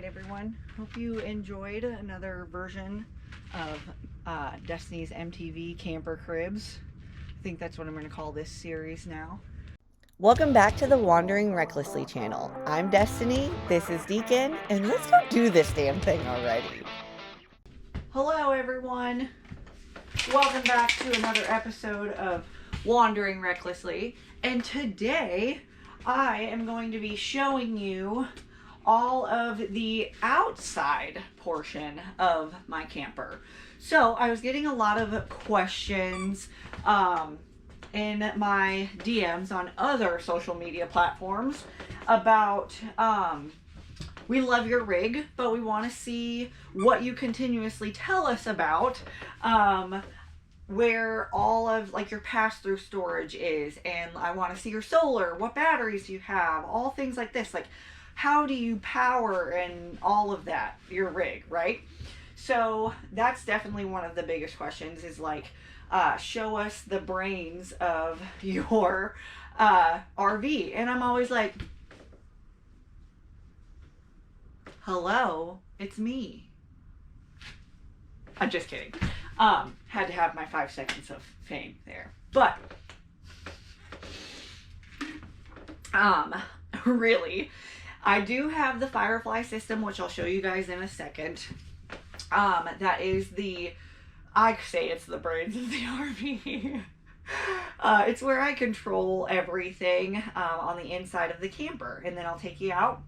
right, everyone. Hope you enjoyed another version of Destiny's MTV Camper Cribs. I think that's what I'm going to call this series now. Welcome back to the Wandering Recklessly channel. I'm Destiny, this is Deacon, and let's go do this damn thing already. Hello, everyone. Welcome back to another episode of Wandering Recklessly. And today, I am going to be showing you all of the outside portion of my camper. So I was getting a lot of questions in my DMs on other social media platforms about we love your rig, but we want to see what you continuously tell us about where all of like your pass-through storage is, and I want to see your solar, what batteries you have, all things like this, like how do you power and all of that, your rig, right? So that's definitely one of the biggest questions is like, show us the brains of your RV. And I'm always like, hello, it's me. I'm just kidding. Had to have my 5 seconds of fame there. But, really, I do have the Firefly system, which I'll show you guys in a second. That is I say it's the brains of the RV. It's where I control everything on the inside of the camper. And then I'll take you out.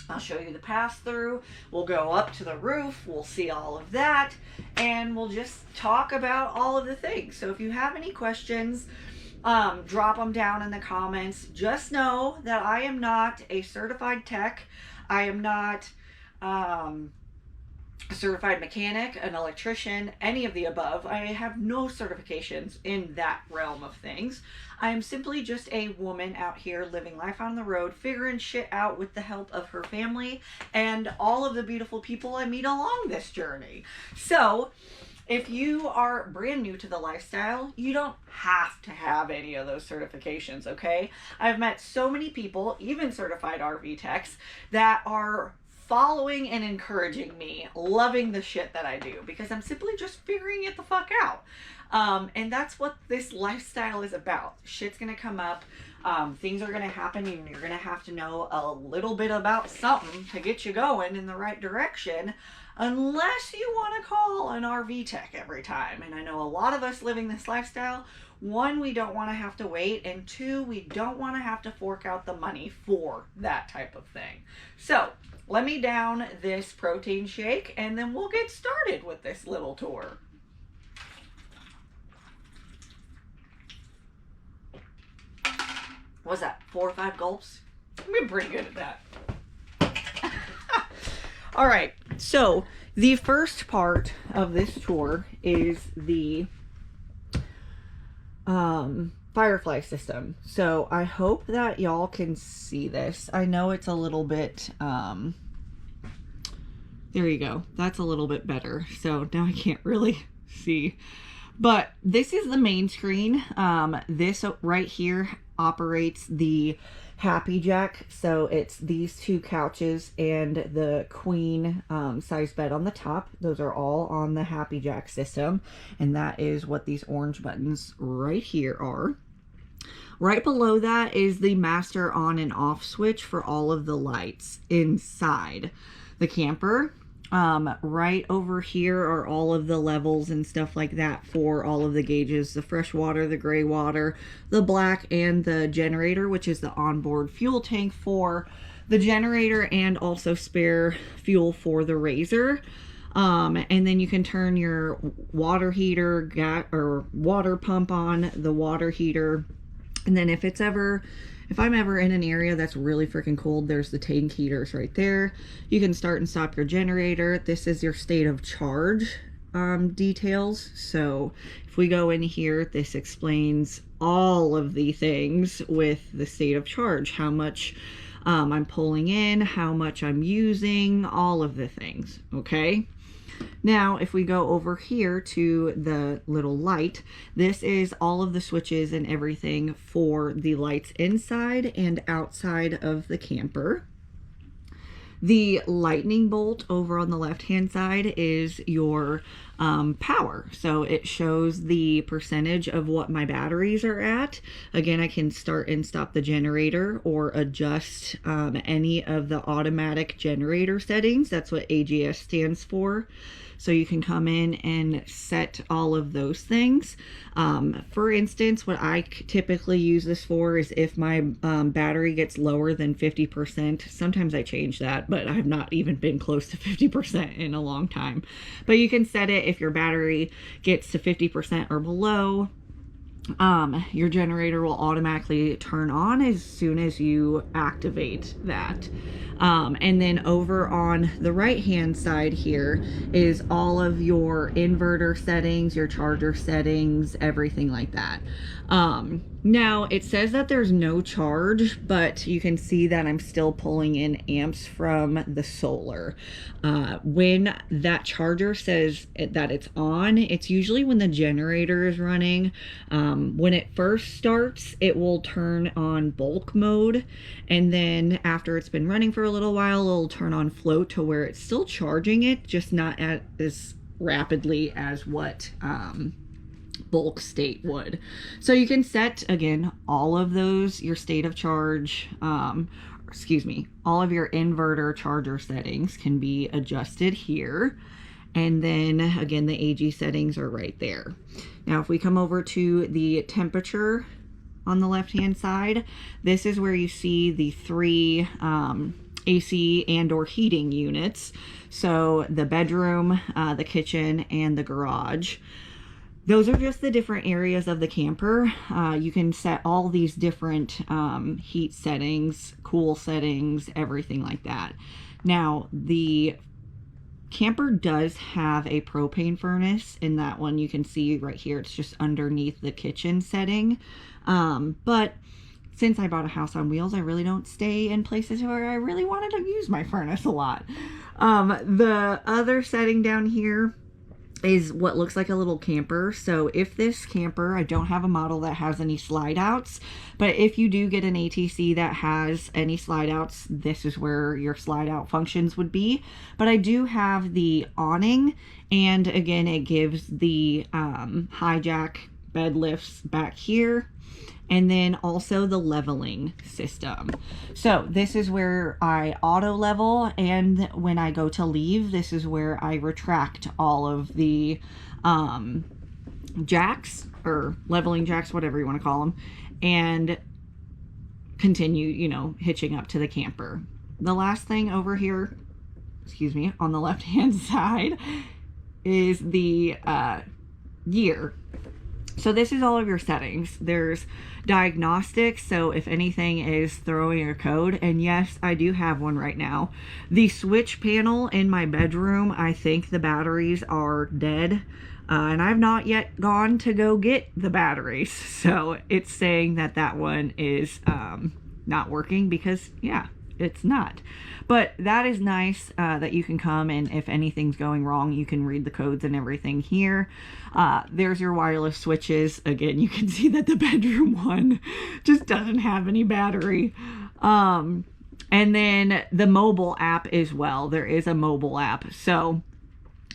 I'll show you the pass-through. We'll go up to the roof. We'll see all of that. And we'll just talk about all of the things. So if you have any questions, drop them down in the comments. Just know that I am not a certified tech. I am not a certified mechanic, an electrician, any of the above. I have no certifications in that realm of things. I am simply just a woman out here living life on the road, figuring shit out with the help of her family and all of the beautiful people I meet along this journey. So if you are brand new to the lifestyle, you don't have to have any of those certifications, okay? I've met so many people, even certified RV techs, that are following and encouraging me, loving the shit that I do, because I'm simply just figuring it the fuck out. And that's what this lifestyle is about. Shit's gonna come up, things are gonna happen, and you're gonna have to know a little bit about something to get you going in the right direction, unless you want to call an RV tech every time. And I know a lot of us living this lifestyle, one, we don't want to have to wait, and two, we don't want to have to fork out the money for that type of thing. So let me down this protein shake and then we'll get started with this little tour. What's that, 4 or 5 gulps? I'm pretty good at that. All right, so the first part of this tour is the Firefly system. So I hope that y'all can see this. I know it's a little bit, there you go. That's a little bit better. So now I can't really see. But this is the main screen. This right here operates the Happy Jack. So it's these 2 couches and the queen size bed on the top. Those are all on the Happy Jack system. And that is what these orange buttons right here are. Right below that is the master on and off switch for all of the lights inside the camper. Right over here are all of the levels and stuff like that for all of the gauges, the fresh water, the gray water, the black, and the generator, which is the onboard fuel tank for the generator and also spare fuel for the Razor. And then you can turn your water heater or water pump on, the water heater. And then if I'm ever in an area that's really freaking cold, there's the tank heaters right there. You can start and stop your generator. This is your state of charge details. So if we go in here, this explains all of the things with the state of charge, how much I'm pulling in, how much I'm using, all of the things, okay? Now, if we go over here to the little light, this is all of the switches and everything for the lights inside and outside of the camper. The lightning bolt over on the left hand side is your power. So it shows the percentage of what my batteries are at. Again, I can start and stop the generator or adjust any of the automatic generator settings. That's what AGS stands for. So you can come in and set all of those things. For instance, what I typically use this for is if my battery gets lower than 50%. Sometimes I change that, but I've not even been close to 50% in a long time. But you can set it if your battery gets to 50% or below. Your generator will automatically turn on as soon as you activate that. And then over on the right hand side here is all of your inverter settings, your charger settings, everything like that. Now it says that there's no charge, but you can see that I'm still pulling in amps from the solar. When that charger says that it's on, it's usually when the generator is running. When it first starts, it will turn on bulk mode, and then after it's been running for a little while, it'll turn on float to where it's still charging it, just not as rapidly as what bulk state would. So you can set, again, all of those, your state of charge, all of your inverter charger settings can be adjusted here. And then again, the AG settings are right there. Now, if we come over to the temperature on the left hand side, this is where you see the three AC and or heating units. So the bedroom, the kitchen, and the garage. Those are just the different areas of the camper. You can set all these different heat settings, cool settings, everything like that. Now, the camper does have a propane furnace. In that one, you can see right here, it's just underneath the kitchen setting. But since I bought a house on wheels, I really don't stay in places where I really wanted to use my furnace a lot. The other setting down here is what looks like a little camper. So if this camper, I don't have a model that has any slide outs, but if you do get an ATC that has any slide outs, this is where your slide out functions would be. But I do have the awning, and again, it gives the hijack bed lifts back here, and then also the leveling system. So this is where I auto level, and when I go to leave, this is where I retract all of the jacks, or leveling jacks, whatever you want to call them, and continue, you know, hitching up to the camper. The last thing over here, on the left hand side, is the gear. So this is all of your settings. There's diagnostics, so if anything is throwing a code, and yes, I do have one right now. The switch panel in my bedroom, I think the batteries are dead, and I've not yet gone to go get the batteries, so it's saying that that one is not working, because yeah, it's not. But that is nice that you can come, and if anything's going wrong, you can read the codes and everything here. There's your wireless switches. Again, you can see that the bedroom one just doesn't have any battery. And then the mobile app as well. There is a mobile app. So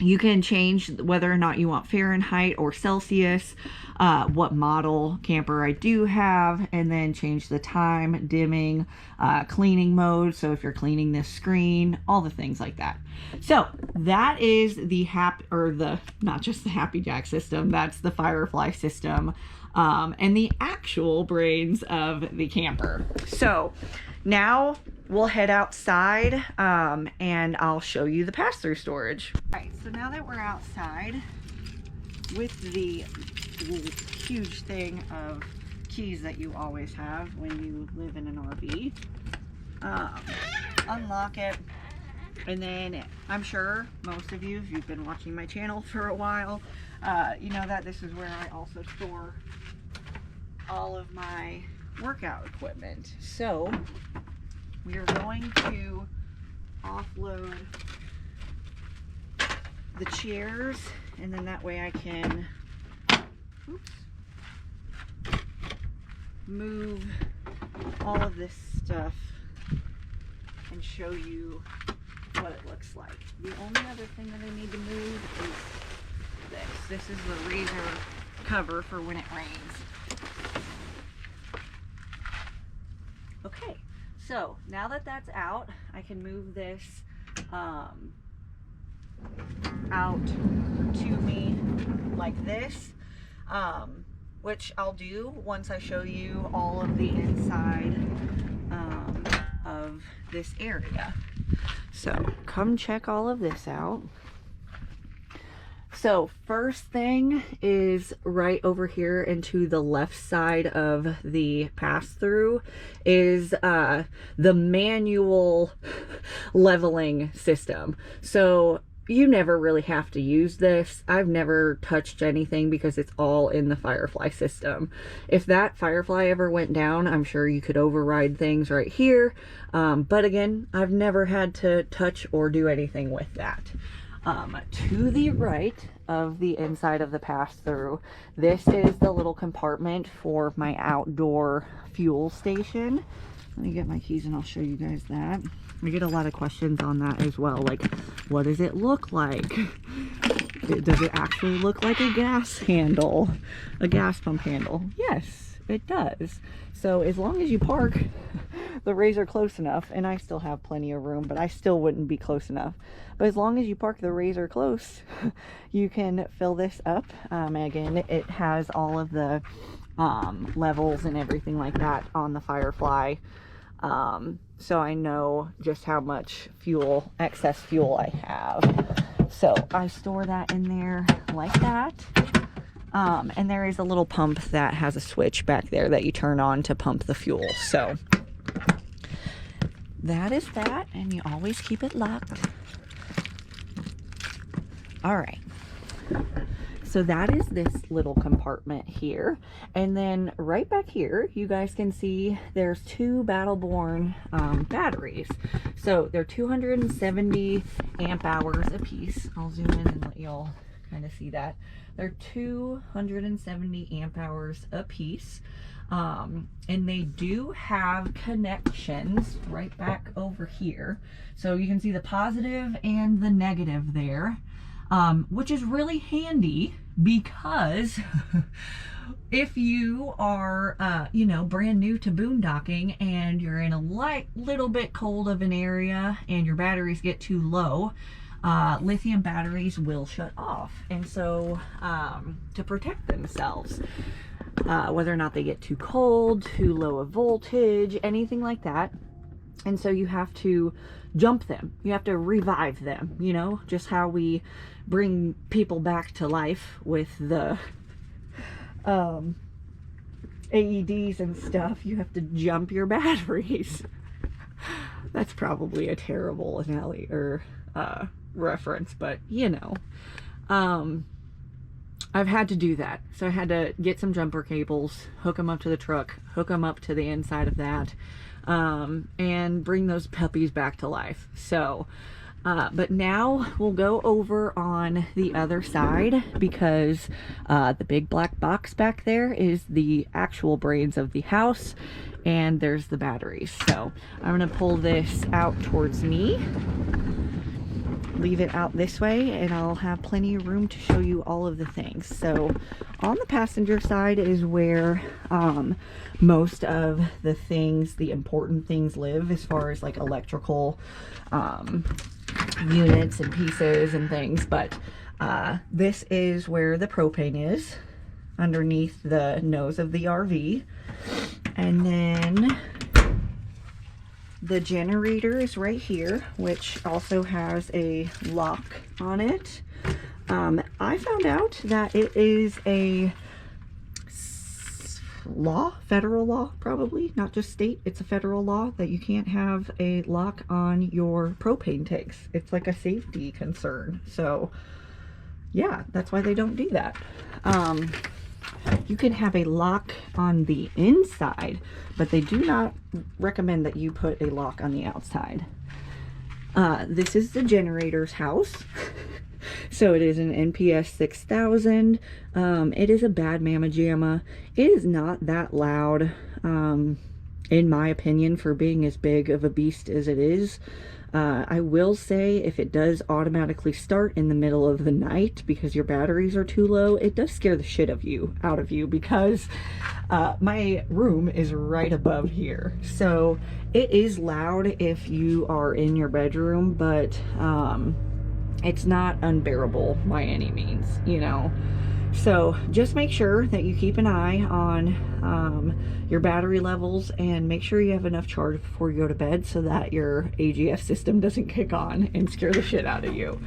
you can change whether or not you want Fahrenheit or Celsius, what model camper I do have, and then change the time, dimming, cleaning mode. So if you're cleaning this screen, all the things like that. So that is the not just the Happy Jack system, that's the Firefly system, and the actual brains of the camper. So now we'll head outside, and I'll show you the pass-through storage. All right, so now that we're outside with the huge thing of keys that you always have when you live in an RV, unlock it, and then I'm sure most of you, if you've been watching my channel for a while, you know that this is where I also store all of my workout equipment. So we are going to offload the chairs, and then that way I can move all of this stuff and show you what it looks like. The only other thing that I need to move is this. This is the razor cover for when it rains. Okay, so now that that's out, I can move this out to me like this, which I'll do once I show you all of the inside of this area. So come check all of this out. So first thing is right over here into the left side of the pass-through is the manual leveling system. So you never really have to use this. I've never touched anything because it's all in the Firefly system. If that Firefly ever went down, I'm sure you could override things right here. But again, I've never had to touch or do anything with that. To the right of the inside of the pass-through, this is the little compartment for my outdoor fuel station. Let me get my keys and I'll show you guys that. I get a lot of questions on that as well, like, what does it look like? Does it actually look like a gas handle, a gas pump handle? Yes, it does. So as long as you park the Razor close enough, and I still have plenty of room, but I still wouldn't be close enough. But as long as you park the Razor close, you can fill this up. Again, it has all of the levels and everything like that on the Firefly. So I know just how much fuel, excess fuel I have. So I store that in there like that. And there is a little pump that has a switch back there that you turn on to pump the fuel. So that is that, and you always keep it locked. All right. So that is this little compartment here. And then right back here, you guys can see there's two Battleborn batteries. So they're 270 amp hours a piece. I'll zoom in and let y'all kind of see that. They're 270 amp hours a piece. And they do have connections right back over here. So you can see the positive and the negative there. Which is really handy because if you are, you know, brand new to boondocking and you're in a little bit cold of an area and your batteries get too low, lithium batteries will shut off. And so to protect themselves, whether or not they get too cold, too low a voltage, anything like that. And so you have to jump them. You have to revive them, you know, just how we bring people back to life with the AEDs and stuff. You have to jump your batteries. That's probably a terrible analogy or reference, but you know, I've had to do that. So I had to get some jumper cables, hook them up to the truck, hook them up to the inside of that, and bring those puppies back to life. So but now we'll go over on the other side because the big black box back there is the actual brains of the house, and there's the batteries. So I'm going to pull this out towards me, leave it out this way, and I'll have plenty of room to show you all of the things. So on the passenger side is where most of the things, the important things live, as far as like electrical units and pieces and things. But this is where the propane is, underneath the nose of the RV. And then the generator is right here, which also has a lock on it. I found out that it is a law, federal law, probably, not just state. It's a federal law that you can't have a lock on your propane tanks. It's like a safety concern. So yeah, that's why they don't do that. You can have a lock on the inside, but they do not recommend that you put a lock on the outside. This is the generator's house. So it is an NPS 6000. It is a bad mamma jamma. It is not that loud, in my opinion, for being as big of a beast as it is. I will say if it does automatically start in the middle of the night because your batteries are too low, it does scare the shit out of you because my room is right above here. So it is loud if you are in your bedroom, but it's not unbearable by any means, you know. So just make sure that you keep an eye on your battery levels and make sure you have enough charge before you go to bed so that your AGF system doesn't kick on and scare the shit out of you.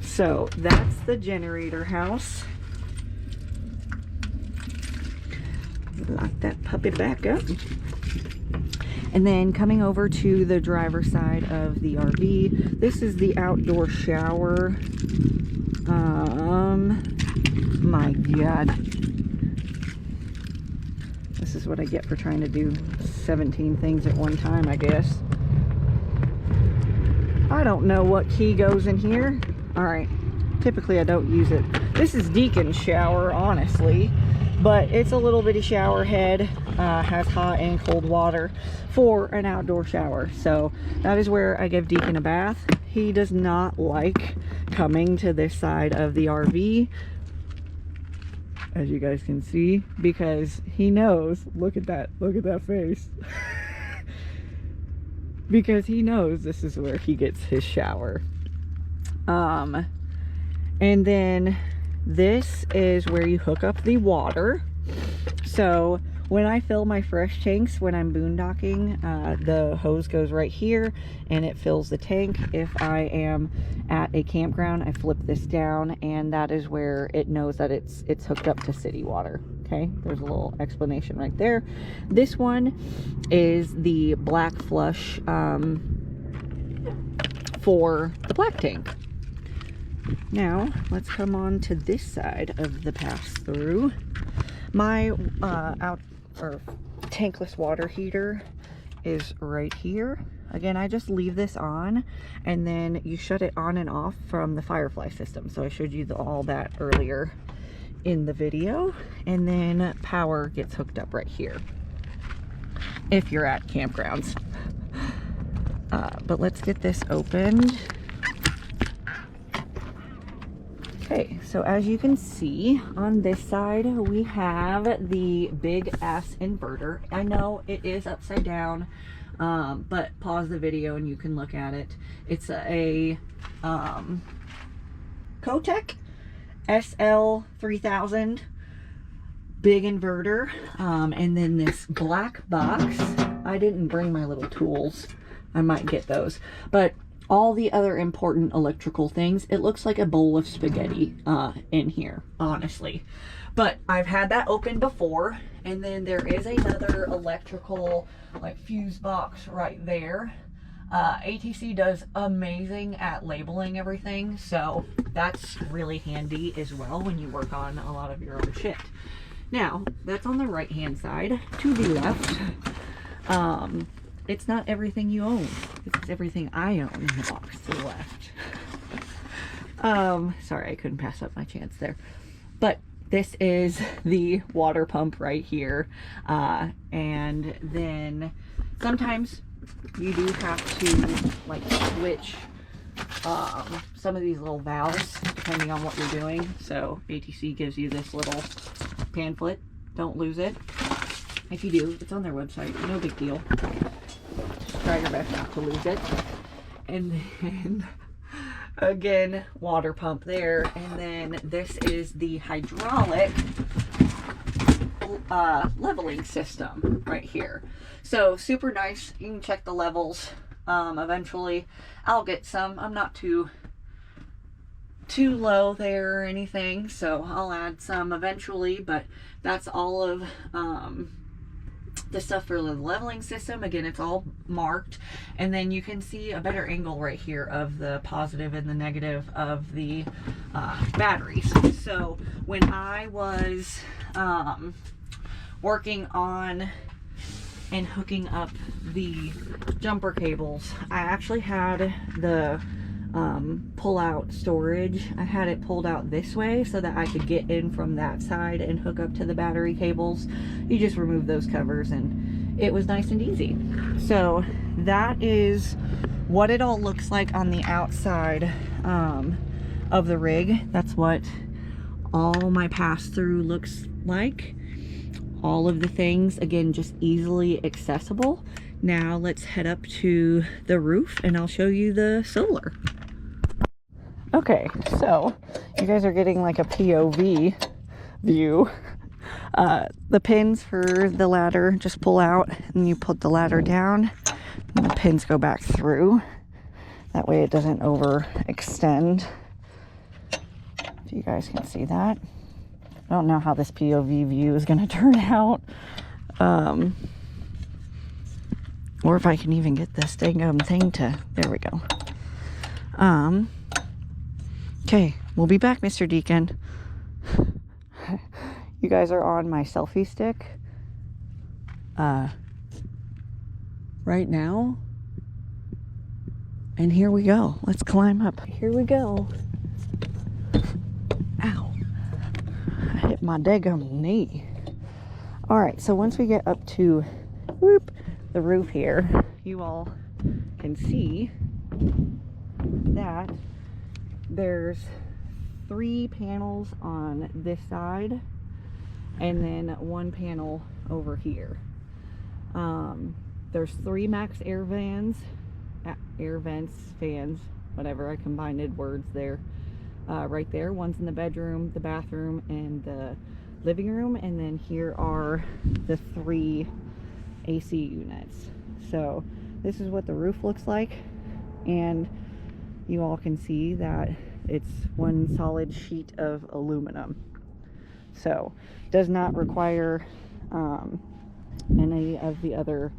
So that's the generator house. Lock that puppy back up. And then coming over to the driver's side of the RV, this is the outdoor shower. My God. This is what I get for trying to do 17 things at one time, I guess. I don't know what key goes in here. Alright, typically I don't use it. This is Deacon's shower, honestly, but it's a little bitty shower head. Has hot and cold water for an outdoor shower. So that is where I give Deacon a bath. He does not like coming to this side of the RV, as you guys can see, because he knows, look at that face. Because he knows this is where he gets his shower. And then this is where you hook up the water. So when I fill my fresh tanks, when I'm boondocking, the hose goes right here and it fills the tank. If I am at a campground, I flip this down and that is where it knows that it's hooked up to city water. Okay, there's a little explanation right there. This one is the black flush for the black tank. Now let's come on to this side of the pass-through. My tankless water heater is right here. Again, I just leave this on and then you shut it on and off from the Firefly system. So I showed you all that earlier in the video. And then power gets hooked up right here if you're at campgrounds. But let's get this opened. Okay, so as you can see on this side we have the big ass inverter. I know it is upside down, but pause the video and you can look at it. It's a Kotech SL3000 big inverter, and then this black box. I didn't bring my little tools. I might get those, but all the other important electrical things, it looks like a bowl of spaghetti in here, honestly. But I've had that open before, and then there is another electrical like fuse box right there. ATC does amazing at labeling everything, so that's really handy as well when you work on a lot of your own shit. Now, that's on the right hand side. To the left, it's not everything you own. It's everything I own in the box to the left. Sorry, I couldn't pass up my chance there. But this is the water pump right here. And then sometimes you do have to like switch some of these little valves depending on what you're doing. So ATC gives you this little pamphlet. Don't lose it. If you do, it's on their website. No big deal. Try your best not to lose it. And then again, water pump there. And then this is the hydraulic leveling system right here. So super nice. You can check the levels. Eventually I'll get some. I'm not too low there or anything, so I'll add some eventually, but that's all of the stuff for the leveling system. Again, it's all marked, and then you can see a better angle right here of the positive and the negative of the batteries. So when I was working on and hooking up the jumper cables, I actually had the pull out storage. I had it pulled out this way so that I could get in from that side and hook up to the battery cables. You just remove those covers and it was nice and easy. So that is what it all looks like on the outside of the rig. That's what all my pass-through looks like. All of the things, again, just easily accessible. Now let's head up to the roof and I'll show you the solar. Okay, so you guys are getting like a POV view. The pins for the ladder just pull out and you put the ladder down and the pins go back through. That way it doesn't overextend. If you guys can see that. I don't know how this POV view is going to turn out. Or if I can even get this dang thing to... There we go. Okay, we'll be back, Mr. Deacon. You guys are on my selfie stick. Right now. And here we go. Let's climb up. Here we go. Ow. I hit my daggum knee. Alright, so once we get up to the roof here, you all can see that there's 3 panels on this side and then 1 panel over here. There's 3 max air vents, fans, whatever, I combined words there. Right there, one's in the bedroom, the bathroom, and the living room, and then here are the 3 AC units. So this is what the roof looks like, and you all can see that it's one solid sheet of aluminum. So does not require any of the other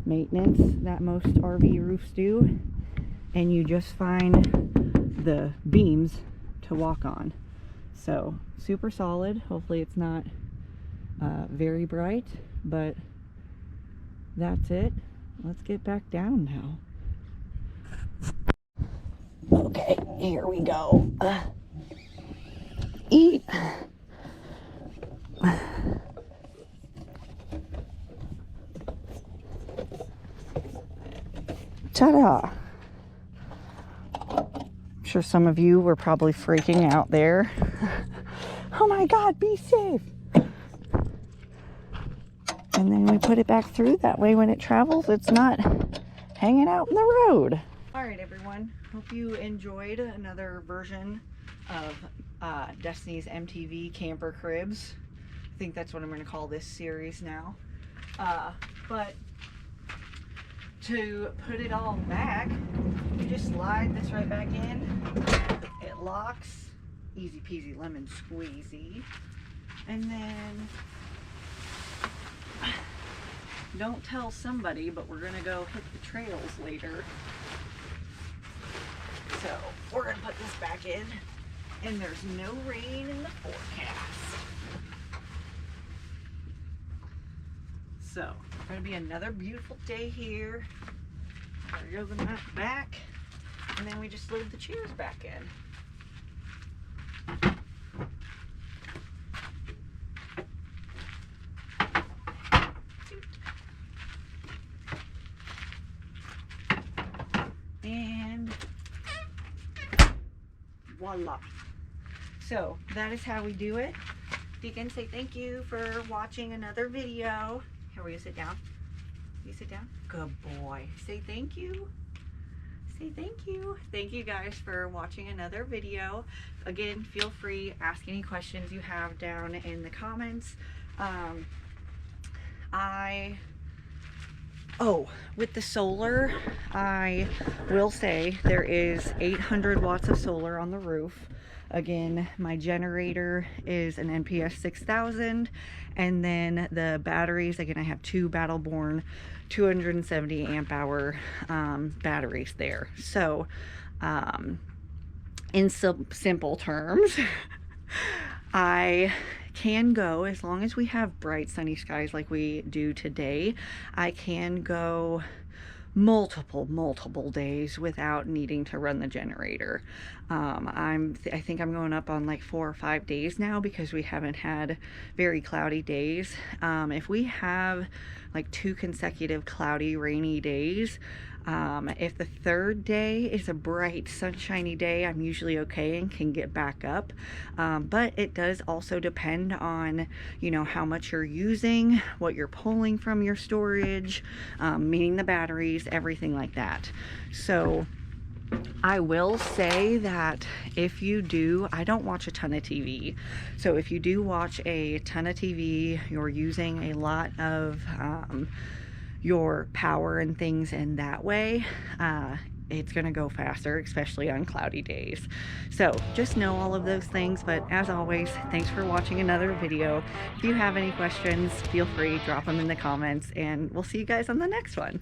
maintenance that most RV roofs do, and you just find the beams to walk on. So super solid. Hopefully it's not very bright, but that's it. Let's get back down now. Okay, here we go. Eat. Ta-da! I'm sure some of you were probably freaking out there. Oh my God, be safe! And then we put it back through. That way when it travels, it's not hanging out in the road. Alright everyone, hope you enjoyed another version of Destiny's MTV Camper Cribs. I think that's what I'm going to call this series now. But to put it all back, you just slide this right back in. It locks. Easy peasy lemon squeezy. And then, don't tell somebody, but we're going to go hit the trails later. So we're going to put this back in. And there's no rain in the forecast. So, going to be another beautiful day here. There goes the mat back. And then we just load the chairs back in. And voila. So that is how we do it. Deacon, say thank you for watching another video. Here, will you sit down? You sit down? Good boy. Say thank you. Say thank you. Thank you guys for watching another video. Again, feel free, ask any questions you have down in the comments. With the solar, I will say there is 800 watts of solar on the roof. Again, my generator is an NPS 6000, and then the batteries, again, I have 2 Battleborn 270 amp hour batteries there. So in simple terms, I can go, as long as we have bright sunny skies like we do today, I can go multiple days without needing to run the generator. I think I'm going up on like 4 or 5 days now because we haven't had very cloudy days. If we have like 2 consecutive cloudy, rainy days, if the third day is a bright, sunshiny day, I'm usually okay and can get back up. But it does also depend on, you know, how much you're using, what you're pulling from your storage, meaning the batteries, everything like that. So I will say that if you do, I don't watch a ton of TV. So if you do watch a ton of TV, you're using a lot of your power and things in that way, it's gonna go faster, especially on cloudy days. So just know all of those things. But as always, thanks for watching another video. If you have any questions, feel free, drop them in the comments, and we'll see you guys on the next one.